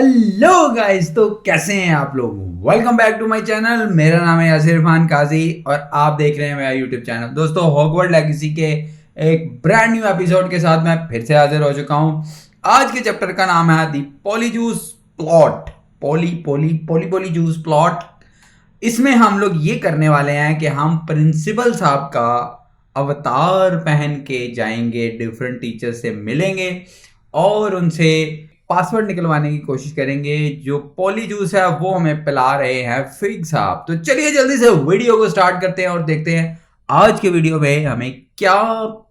Hello guys, तो कैसे हैं आप लोग। Welcome back to my channel. मेरा नाम है यासिर इरफान काजी और आप देख रहे हैं मेरा यूट्यूब चैनल। दोस्तों, हॉगवर्ट लेगेसी के एक ब्रांड न्यू एपिसोड के साथ मैं फिर से हाजिर हो चुका हूं। आज के चैप्टर का नाम है दी पॉलीजूस प्लॉट। पॉलीजूस प्लॉट। इसमें हम लोग ये करने वाले हैं कि हम प्रिंसिपल साहब का अवतार पहन के जाएंगे, डिफरेंट टीचर से मिलेंगे और उनसे पासवर्ड निकलवाने की कोशिश करेंगे। जो पॉलीजूस है वो हमें पिला रहे हैं फिग साहब। तो चलिए जल्दी से वीडियो को स्टार्ट करते हैं और देखते हैं आज के वीडियो में हमें क्या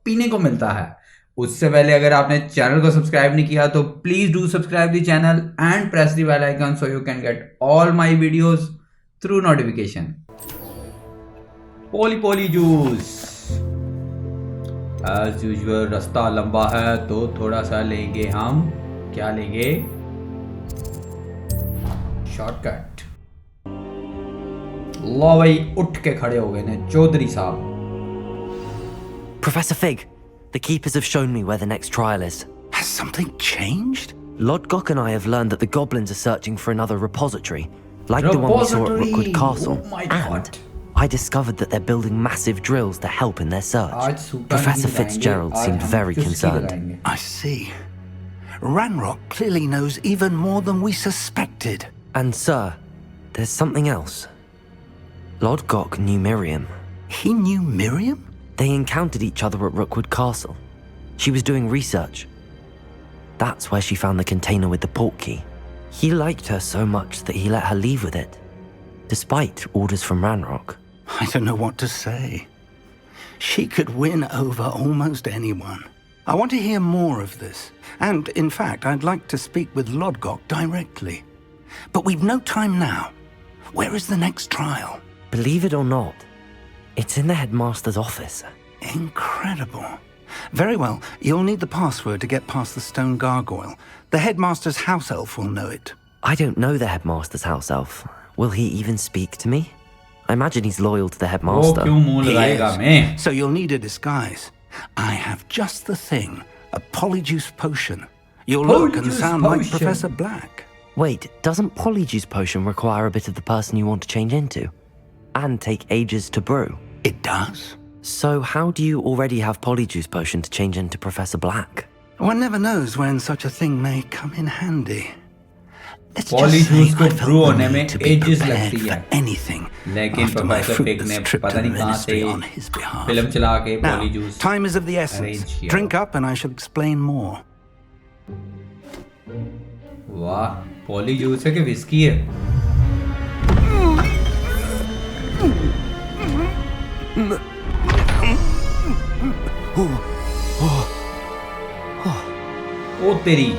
पीने को मिलता है। उससे पहले अगर आपने चैनल को सब्सक्राइब नहीं किया तो please do subscribe the channel and press the bell icon so you can get all my videos through notification. पॉलीजूस एज यूजुअल रास्ता लंबा है तो थोड़ा सा लेंगे हम। क्या लेंगे? शॉर्टकट। लो भाई, उठ के खड़े हो गए ने चौधरी साहब। Professor Fig, the keepers have shown me where the next trial is. Has something changed? Lodgok and I have learned that the goblins are searching for another repository, like the one we saw at Rookwood Castle. Oh my and God. I discovered that they're building massive drills to help in their search. आज super Professor नहीं Fitzgerald लगाएंगे, seemed आज हम very चुस्की concerned. लगाएंगे। I see. Ranrok clearly knows even more than we suspected. And sir, there's something else. Lodgok knew Miriam. He knew Miriam? They encountered each other at Rookwood Castle. She was doing research. That's where she found the container with the portkey. He liked her so much that he let her leave with it, despite orders from Ranrok. I don't know what to say. She could win over almost anyone. I want to hear more of this. And, in fact, I'd like to speak with Lodgok directly. But we've no time now. Where is the next trial? Believe it or not, it's in the headmaster's office. Incredible. Very well, you'll need the password to get past the stone gargoyle. The headmaster's house elf will know it. I don't know the headmaster's house elf. Will he even speak to me? I imagine he's loyal to the वो headmaster. क्यों मुंह He लगाएगा is. मैं? So you'll need a disguise. I have just the thing. A Polyjuice Potion. You'll look and Polyjuice sound like Potion. Professor Black. Wait, doesn't Polyjuice Potion require a bit of the person you want to change into? And take ages to brew? It does? So how do you already have Polyjuice Potion to change into Professor Black? One never knows when such a thing may come in handy. Let's just Polyjuice say को I felt brew the होने need में to be ages prepared लगती for है। anything लेकिन after my professor fig ने fruitless trip पता to the नहीं कहाँ से ministry on his behalf. Film चला के Now, पॉलीजूस time is of the arrange essence. किया। Drink up and I shall explain more. वाह, पॉलीजूस है कि विस्की है? ओ तेरी।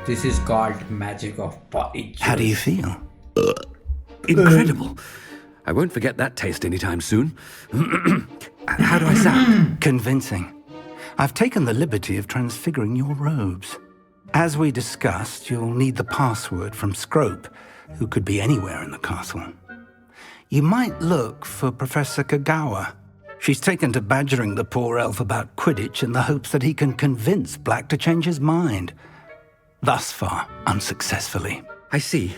This is called magic of Polyjuice. How do you feel? Incredible. I won't forget that taste anytime soon. How do I sound? Convincing. I've taken the liberty of transfiguring your robes. As we discussed, you'll need the password from Scrope, who could be anywhere in the castle. You might look for Professor Kagawa. She's taken to badgering the poor elf about Quidditch in the hopes that he can convince Black to change his mind. Thus far, unsuccessfully. I see.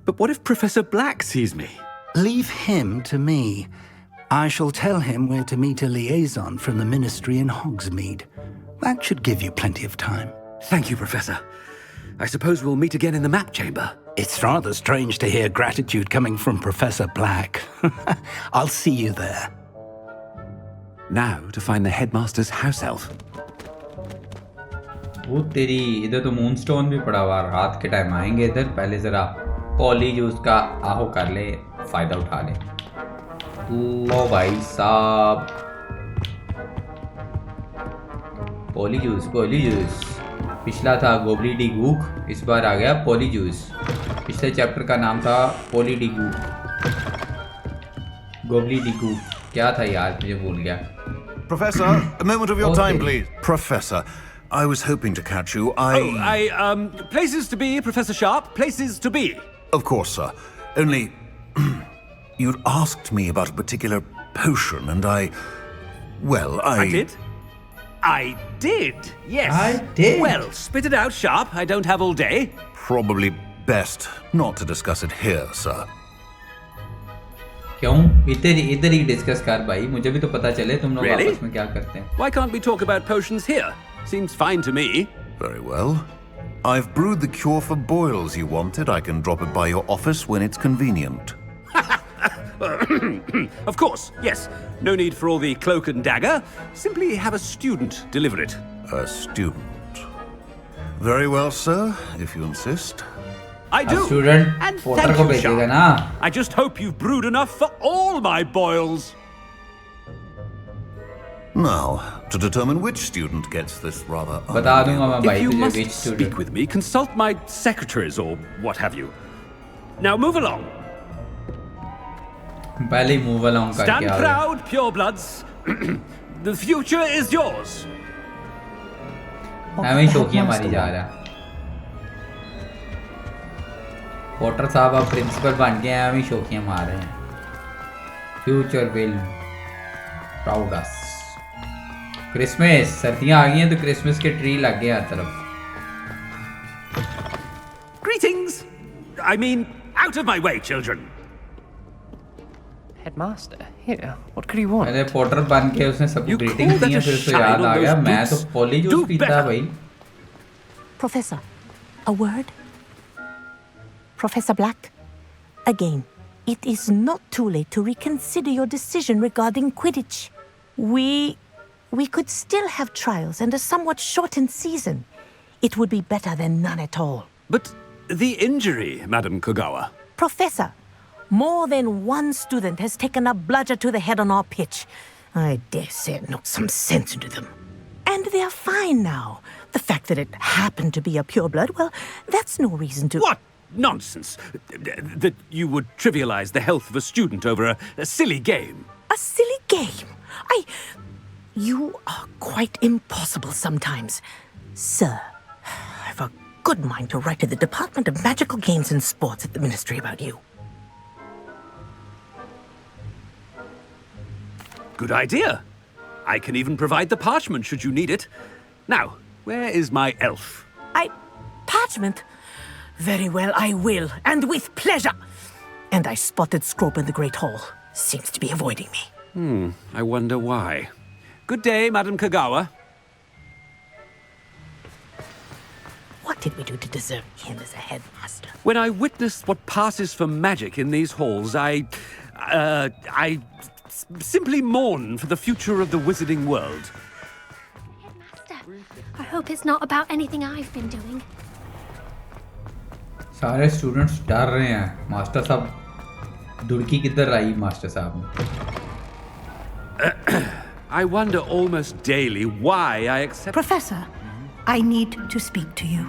But what if Professor Black sees me? Leave him to me. I shall tell him where to meet a liaison from the Ministry in Hogsmeade. That should give you plenty of time. Thank you, Professor. I suppose we'll meet again in the map chamber. It's rather strange to hear gratitude coming from Professor Black. I'll see you there. Now to find the headmaster's house elf. वो तेरी, इधर तो moonstone भी पड़ा हुआ। रात के time आएंगे इधर, पहले जरा पॉलीजूस का आहो कर ले, फायदा उठा ले। लो भाई साहब, पॉलीजूस। पिछला था गोबली डी गूक, इस बार आ गया पॉलीजूस। पिछले चैप्टर का नाम था पॉली डी गूक, गोबली डी गूक। क्या था यार, मुझे भूल गया। Professor, a moment of your Okay. time, please. Professor, I was hoping to catch you. Places to be, Professor Sharp, places to be. Of course, sir. Only, you'd asked me about a particular potion, and I I did? I did, yes. I did. Well, spit it out sharp. I don't have all day. Probably best not to discuss it here, sir. क्यों? इधर ही discuss कर भाई, मुझे भी तो पता चले तुम लोग Really? आपस में क्या करते हैं. Why can't we talk about potions here? Seems fine to me. Very well. I've brewed the cure for boils you wanted. I can drop it by your office when it's convenient. Of course, yes. No need for all the cloak and dagger. Simply have a student deliver it. A student. Very well, sir, if you insist. I do. Student And Potter thank को you, भेजेगा Sharp. ना. I just hope you've brewed enough for all my boils. Now, to determine which student gets this rather बता दूंगा मैं If भाई you तुझे must which speak student. with me, consult my secretaries or what have you. Now move along. पहले ही move along करके Stand आ गए. proud, purebloods. The future is yours. हमें ही शोखियां मारी जा रहा है. पोटर साहब अब प्रिंसिपल बन गए हैं, हमें ही शोखियां मार रहे हैं. Future will proud us. Christmas, सर्दियां आ गई हैं तो क्रिसमस के ट्री लग गए हर तरफ. Greetings. I mean, out of my way, children. Headmaster, here. What could he want? अरे पोटर बन के उसने सबको You ग्रीटिंग्स call that दी हैं, a फिर उसको shine याद on आ गया those मैं तो boots? पॉलीजूस Do पीता better. भाई. Professor, a word? Professor Black, again, it is not too late to reconsider your decision regarding Quidditch. We could still have trials and a somewhat shortened season. It would be better than none at all. But the injury, Madam Kogawa. Professor, more than one student has taken a bludger to the head on our pitch. I dare say it knocked some sense into them. And they are fine now. The fact that it happened to be a pureblood, well, that's no reason to... What nonsense! That you would trivialize the health of a student over a silly game. A silly game? You are quite impossible sometimes. Sir, I've a good mind to write to the Department of Magical Games and Sports at the Ministry about you. Good idea. I can even provide the parchment should you need it. Now, where is my elf? Parchment? Very well, I will, and with pleasure. And I spotted Scrope in the Great Hall. Seems to be avoiding me. I wonder why. Good day, Madam Kogawa. What did we do to deserve him as a headmaster? When I witness what passes for magic in these halls, I simply mourn for the future of the wizarding world. Headmaster, I hope it's not about anything I've been doing. सारे students डर रहे हैं. Master साहब दुड़की किधर आई master साहब ने. I wonder almost daily why I accept... Professor, I need to speak to you.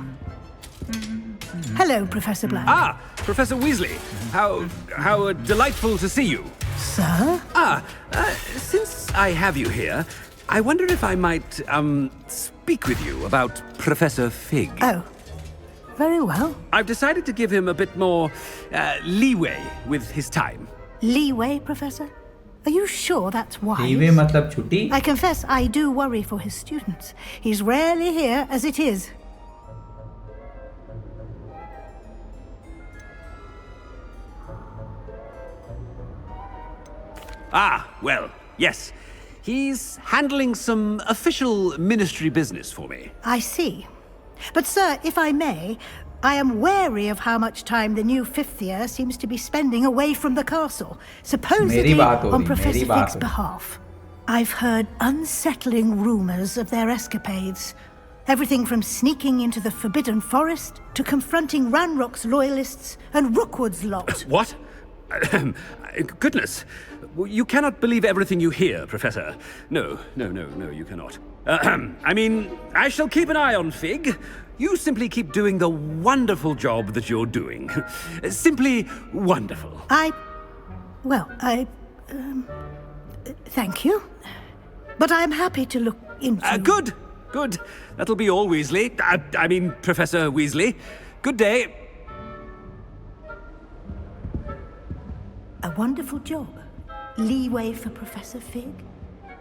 Hello, Professor Black. Ah, Professor Weasley. How delightful to see you. Sir? Since I have you here, I wonder if I might, speak with you about Professor Fig. Oh, very well. I've decided to give him a bit more, leeway with his time. Leeway, Professor? Are you sure that's wise? Leeway मतलब छुट्टी. I confess I do worry for his students. He's rarely here as it is. Ah, well, yes. He's handling some official ministry business for me. I see. But, sir, if I may, I am wary of how much time the new fifth year seems to be spending away from the castle, supposedly on Professor Fig's behalf. I've heard unsettling rumors of their escapades. Everything from sneaking into the Forbidden Forest to confronting Ranrok's loyalists and Rookwood's lot. What? Goodness. You cannot believe everything you hear, Professor. No, you cannot. I mean, I shall keep an eye on Fig. You simply keep doing the wonderful job that you're doing. Simply wonderful. Thank you. But I'm happy to look into... Good. That'll be all, Weasley. I mean, Professor Weasley. Good day. A wonderful job. Leeway for Professor Fig?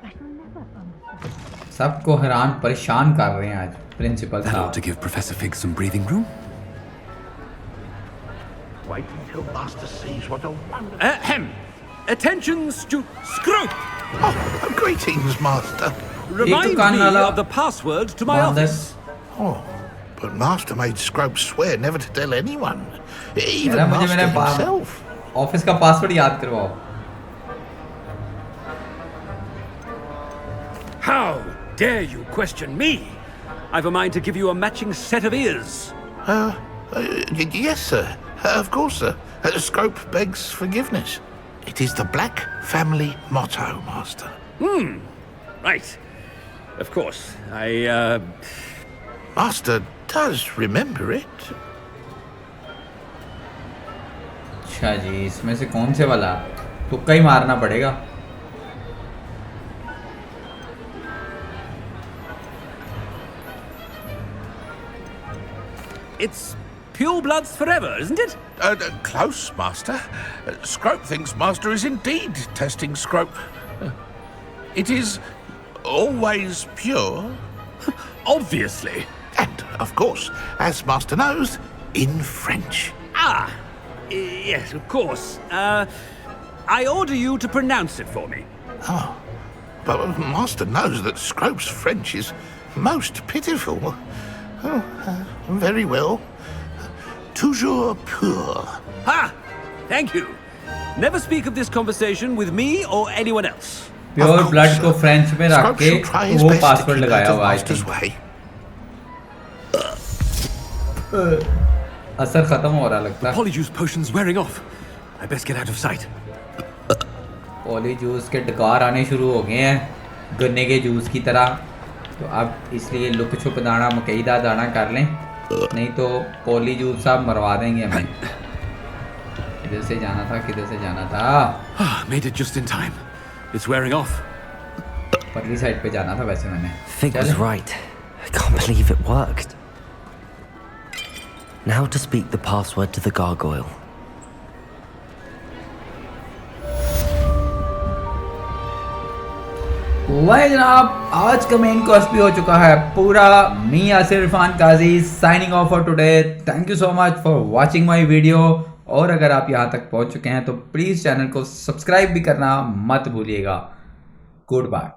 I shall never understand. सबको हैरान परेशान कर रहे हैं आज principal That ought साहब। to give Professor Fig some breathing room. Wait until Master sees what a wonderful... Ahem! Attention, Scrope! Oh, greetings, Master. Remind can't me वाला of the password to my बंदर। office. Oh, but Master made Scrope swear never to tell anyone, even यार, मुझे Master मेरे himself. Office का password याद करवाओ। How dare you question me? I've a mind to give you a matching set of ears. Yes, sir. Of course, sir. Scrope begs forgiveness. It is the Black family motto, Master. Right. Of course. Master does remember it. अच्छा जी, इसमें से कौन से वाला तुक्का ही मारना पड़ेगा। It's pure bloods forever, isn't it? Close, Master. Scrope thinks Master is indeed testing Scrope. It is always pure. Obviously. And, of course, as Master knows, in French. Yes, of course. I order you to pronounce it for me. Oh, but Master knows that Scrope's French is most pitiful. Oh, very well. Toujours pur. Ha! Thank you. Never speak of this conversation with me or anyone else. Pure blood को French में रख Scrope के shall try his वो best to password keep लगाया out of हुआ है। Master's way. असर खत्म हो रहा लगता है। Polyjuice Potion's wearing off. I best get out of sight. पॉलीजूस के डकार आने शुरू हो गए हैं गन्ने के जूस की तरह, तो अब इसलिए लुक छुप दाना मकईदा दाना कर लें, नहीं तो पॉलीजूस साहब मरवा देंगे हमें। किधर से जाना था, किधर से जाना था? Made it just in time. It's wearing off. परली साइड पे जाना था वैसे मैंने। Fig was right. I can't believe it worked. Now to speak the password to the gargoyle. वाह जनाब, आज का मेन कोर्स भी हो चुका है पूरा। Me Yasir Irfan Kazi signing off for today. Thank you so much for watching my video. और अगर आप यहाँ तक पहुँच चुके हैं तो प्लीज़ चैनल को सब्सक्राइब भी करना मत भूलिएगा। Good bye.